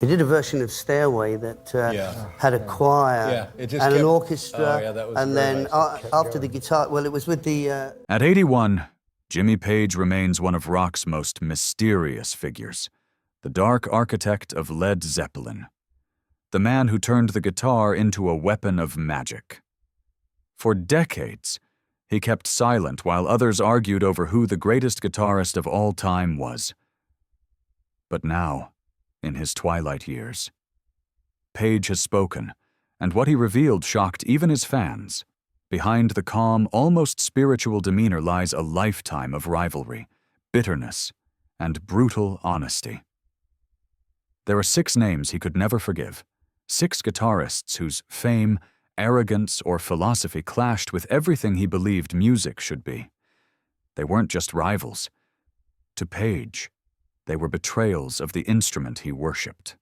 He did a version of Stairway that had a choir and an orchestra, and then after the guitar, well, it was with the... At 81, Jimmy Page remains one of rock's most mysterious figures, the dark architect of Led Zeppelin, the man who turned the guitar into a weapon of magic. For decades, he kept silent while others argued over who the greatest guitarist of all time was. But now, in his twilight years, Page has spoken, and what he revealed shocked even his fans. Behind the calm, almost spiritual demeanor lies a lifetime of rivalry, bitterness, and brutal honesty. There are 6 names he could never forgive, 6 guitarists whose fame, arrogance, or philosophy clashed with everything he believed music should be. They weren't just rivals. To Page, they were betrayals of the instrument he worshipped.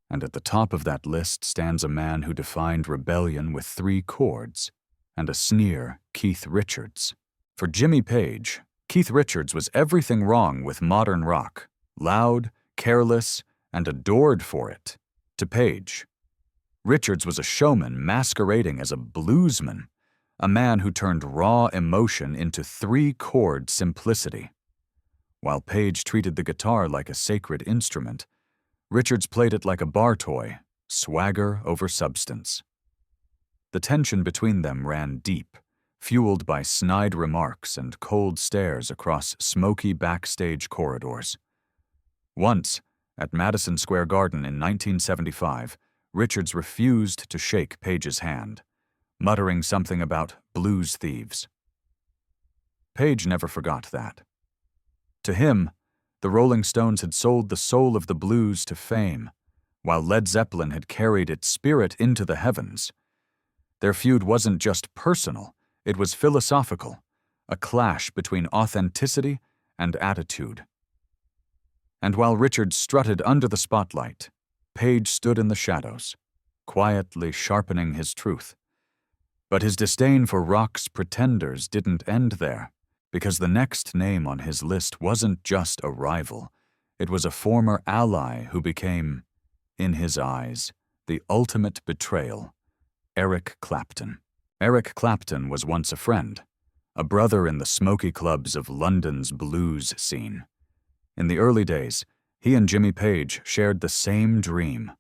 And at the top of that list stands a man who defined rebellion with 3 chords and a sneer, Keith Richards. For Jimmy Page, Keith Richards was everything wrong with modern rock, loud, careless, and adored for it. To Page, Richards was a showman masquerading as a bluesman, a man who turned raw emotion into 3-chord simplicity. While Page treated the guitar like a sacred instrument, Richards played it like a bar toy, swagger over substance. The tension between them ran deep, fueled by snide remarks and cold stares across smoky backstage corridors. Once, at Madison Square Garden in 1975, Richards refused to shake Page's hand, muttering something about blues thieves. Page never forgot that. To him, the Rolling Stones had sold the soul of the blues to fame, while Led Zeppelin had carried its spirit into the heavens. Their feud wasn't just personal, it was philosophical, a clash between authenticity and attitude. And while Richards strutted under the spotlight, Page stood in the shadows, quietly sharpening his truth. But his disdain for rock's pretenders didn't end there, because the next name on his list wasn't just a rival. It was a former ally who became, in his eyes, the ultimate betrayal: Eric Clapton. Eric Clapton was once a friend, a brother in the smoky clubs of London's blues scene. In the early days, he and Jimmy Page shared the same dream: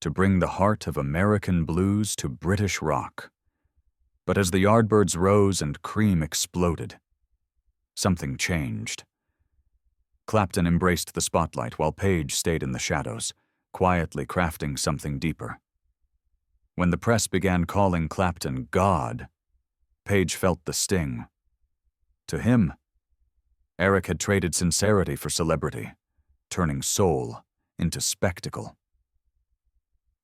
to bring the heart of American blues to British rock. But as the Yardbirds rose and cream exploded, something changed. Clapton embraced the spotlight while Page stayed in the shadows, quietly crafting something deeper. When the press began calling Clapton God, Page felt the sting. To him, Eric had traded sincerity for celebrity, turning soul into spectacle.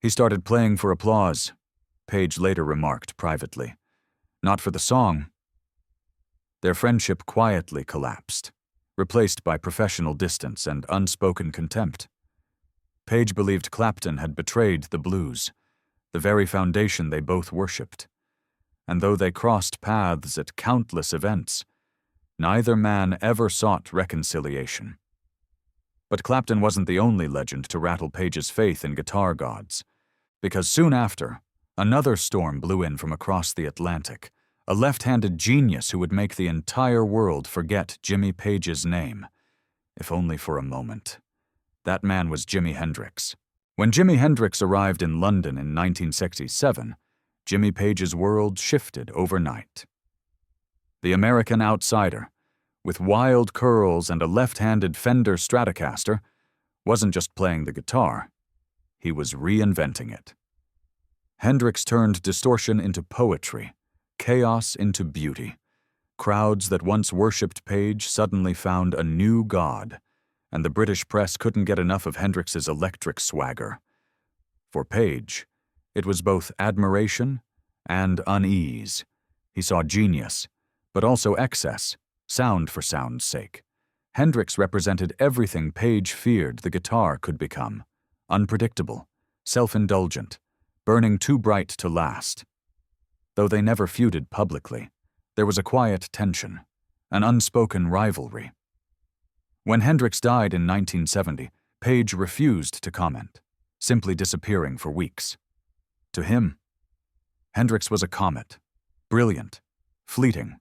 He started playing for applause, Page later remarked privately, not for the song. Their friendship quietly collapsed, replaced by professional distance and unspoken contempt. Page believed Clapton had betrayed the blues, the very foundation they both worshipped. And though they crossed paths at countless events, neither man ever sought reconciliation. But Clapton wasn't the only legend to rattle Page's faith in guitar gods, because soon after, another storm blew in from across the Atlantic, a left-handed genius who would make the entire world forget Jimmy Page's name, if only for a moment. That man was Jimi Hendrix. When Jimi Hendrix arrived in London in 1967, Jimmy Page's world shifted overnight. The American outsider, with wild curls and a left-handed Fender Stratocaster, wasn't just playing the guitar, he was reinventing it. Hendrix turned distortion into poetry, chaos into beauty. Crowds that once worshipped Page suddenly found a new god, and the British press couldn't get enough of Hendrix's electric swagger. For Page, it was both admiration and unease. He saw genius, but also excess, sound for sound's sake. Hendrix represented everything Page feared the guitar could become: unpredictable, self-indulgent, burning too bright to last. Though they never feuded publicly, there was a quiet tension, an unspoken rivalry. When Hendrix died in 1970, Page refused to comment, simply disappearing for weeks. To him, Hendrix was a comet, brilliant, fleeting,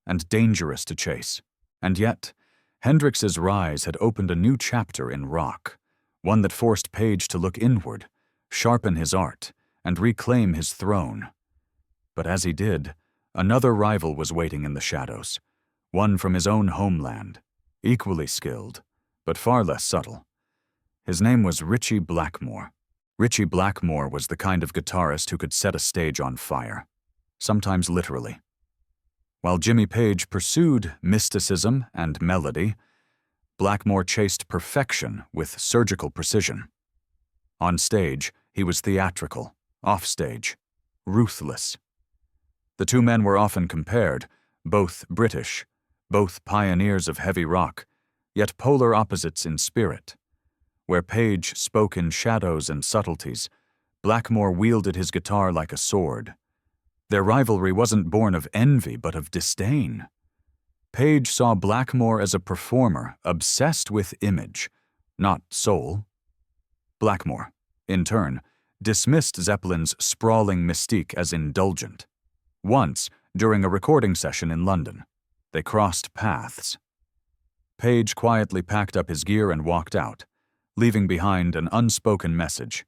and dangerous to chase. And yet, Hendrix's rise had opened a new chapter in rock, one that forced Page to look inward, sharpen his art, and reclaim his throne. But as he did, another rival was waiting in the shadows, one from his own homeland, equally skilled, but far less subtle. His name was Ritchie Blackmore. Ritchie Blackmore was the kind of guitarist who could set a stage on fire, sometimes literally. While Jimmy Page pursued mysticism and melody, Blackmore chased perfection with surgical precision. On stage, he was theatrical, offstage, ruthless. The two men were often compared, both British, both pioneers of heavy rock, yet polar opposites in spirit. Where Page spoke in shadows and subtleties, Blackmore wielded his guitar like a sword. Their rivalry wasn't born of envy, but of disdain. Page saw Blackmore as a performer obsessed with image, not soul. Blackmore, in turn, dismissed Zeppelin's sprawling mystique as indulgent. Once, during a recording session in London, they crossed paths. Page quietly packed up his gear and walked out, leaving behind an unspoken message.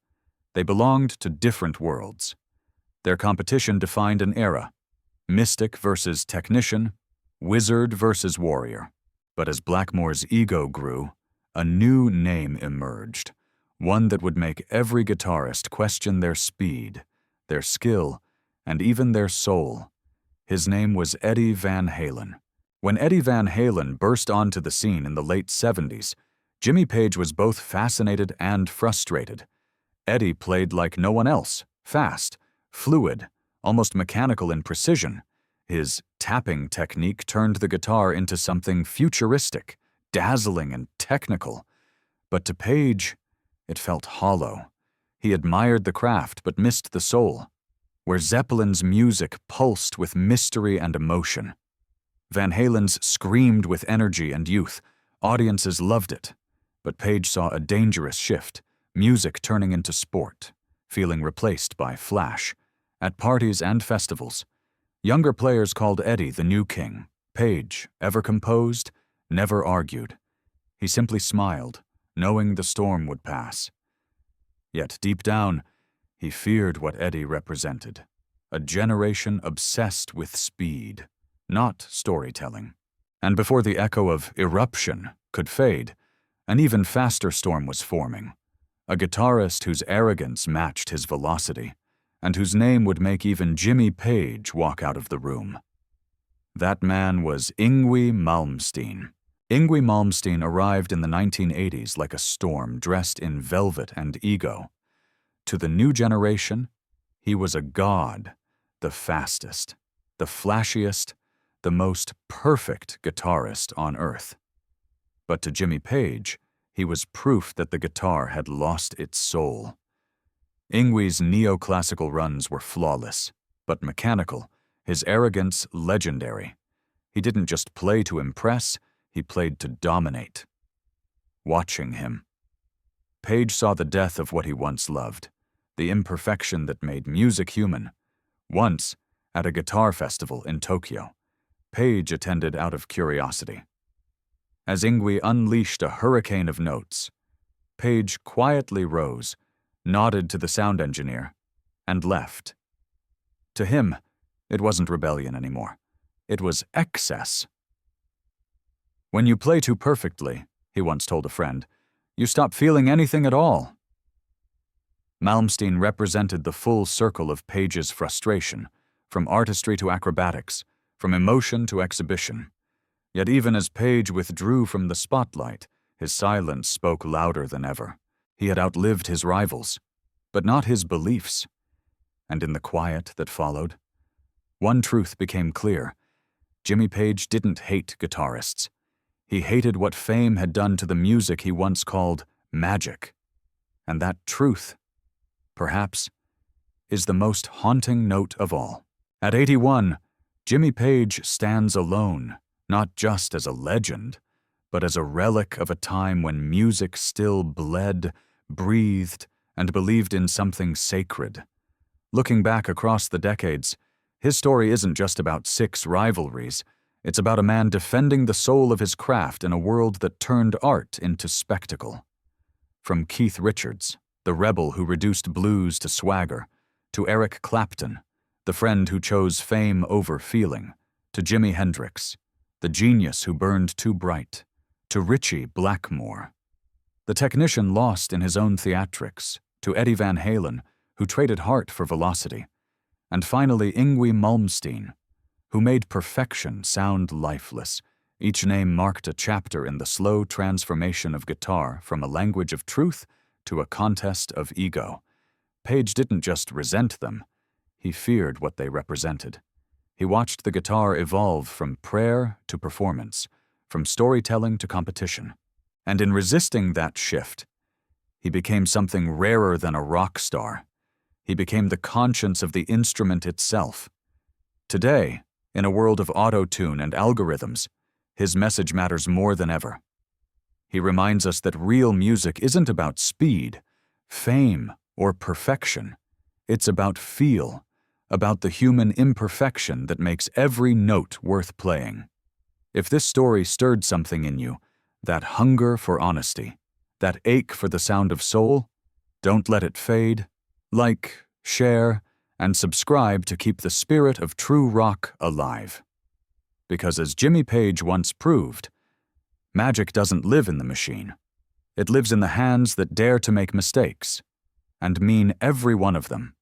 They belonged to different worlds. Their competition defined an era, mystic versus technician, wizard versus warrior. But as Blackmore's ego grew, a new name emerged, one that would make every guitarist question their speed, their skill, and even their soul. His name was Eddie Van Halen. When Eddie Van Halen burst onto the scene in the late 70s, Jimmy Page was both fascinated and frustrated. Eddie played like no one else, fast, fluid, almost mechanical in precision. His tapping technique turned the guitar into something futuristic, dazzling and technical. But to Page, it felt hollow. He admired the craft but missed the soul, where Zeppelin's music pulsed with mystery and emotion. Van Halen's screamed with energy and youth. Audiences loved it. But Page saw a dangerous shift, music turning into sport, feeling replaced by flash. At parties and festivals, younger players called Eddie the new king. Page, ever composed, never argued. He simply smiled, knowing the storm would pass. Yet deep down, he feared what Eddie represented, a generation obsessed with speed, not storytelling. And before the echo of eruption could fade, an even faster storm was forming, a guitarist whose arrogance matched his velocity, and whose name would make even Jimmy Page walk out of the room. That man was Yngwie Malmsteen. Yngwie Malmsteen arrived in the 1980s like a storm dressed in velvet and ego. To the new generation, he was a god, the fastest, the flashiest, the most perfect guitarist on earth. But to Jimmy Page, he was proof that the guitar had lost its soul. Yngwie's neoclassical runs were flawless, but mechanical, his arrogance legendary. He didn't just play to impress, he played to dominate. Watching him, Page saw the death of what he once loved, the imperfection that made music human. Once, at a guitar festival in Tokyo, Page attended out of curiosity. As Yngwie unleashed a hurricane of notes, Page quietly rose, nodded to the sound engineer, and left. To him, it wasn't rebellion anymore. It was excess. When you play too perfectly, he once told a friend, you stop feeling anything at all. Malmsteen represented the full circle of Page's frustration, from artistry to acrobatics, from emotion to exhibition. Yet even as Page withdrew from the spotlight, his silence spoke louder than ever. He had outlived his rivals, but not his beliefs. And in the quiet that followed, one truth became clear. Jimmy Page didn't hate guitarists. He hated what fame had done to the music he once called magic. And that truth, perhaps, is the most haunting note of all. At 81, Jimmy Page stands alone, not just as a legend, but as a relic of a time when music still bled, breathed, and believed in something sacred. Looking back across the decades, his story isn't just about 6 rivalries. It's about a man defending the soul of his craft in a world that turned art into spectacle. From Keith Richards, the rebel who reduced blues to swagger, to Eric Clapton, the friend who chose fame over feeling, to Jimi Hendrix, the genius who burned too bright, to Ritchie Blackmore, the technician lost in his own theatrics, to Eddie Van Halen, who traded heart for velocity, and finally Yngwie Malmsteen, who made perfection sound lifeless. Each name marked a chapter in the slow transformation of guitar from a language of truth to a contest of ego. Page didn't just resent them, he feared what they represented. He watched the guitar evolve from prayer to performance, from storytelling to competition. And in resisting that shift, he became something rarer than a rock star. He became the conscience of the instrument itself. Today, in a world of auto-tune and algorithms, his message matters more than ever. He reminds us that real music isn't about speed, fame, or perfection. It's about feel, about the human imperfection that makes every note worth playing. If this story stirred something in you, that hunger for honesty, that ache for the sound of soul, don't let it fade. Like, share, and subscribe to keep the spirit of true rock alive. Because as Jimmy Page once proved, magic doesn't live in the machine. It lives in the hands that dare to make mistakes, and mean every one of them.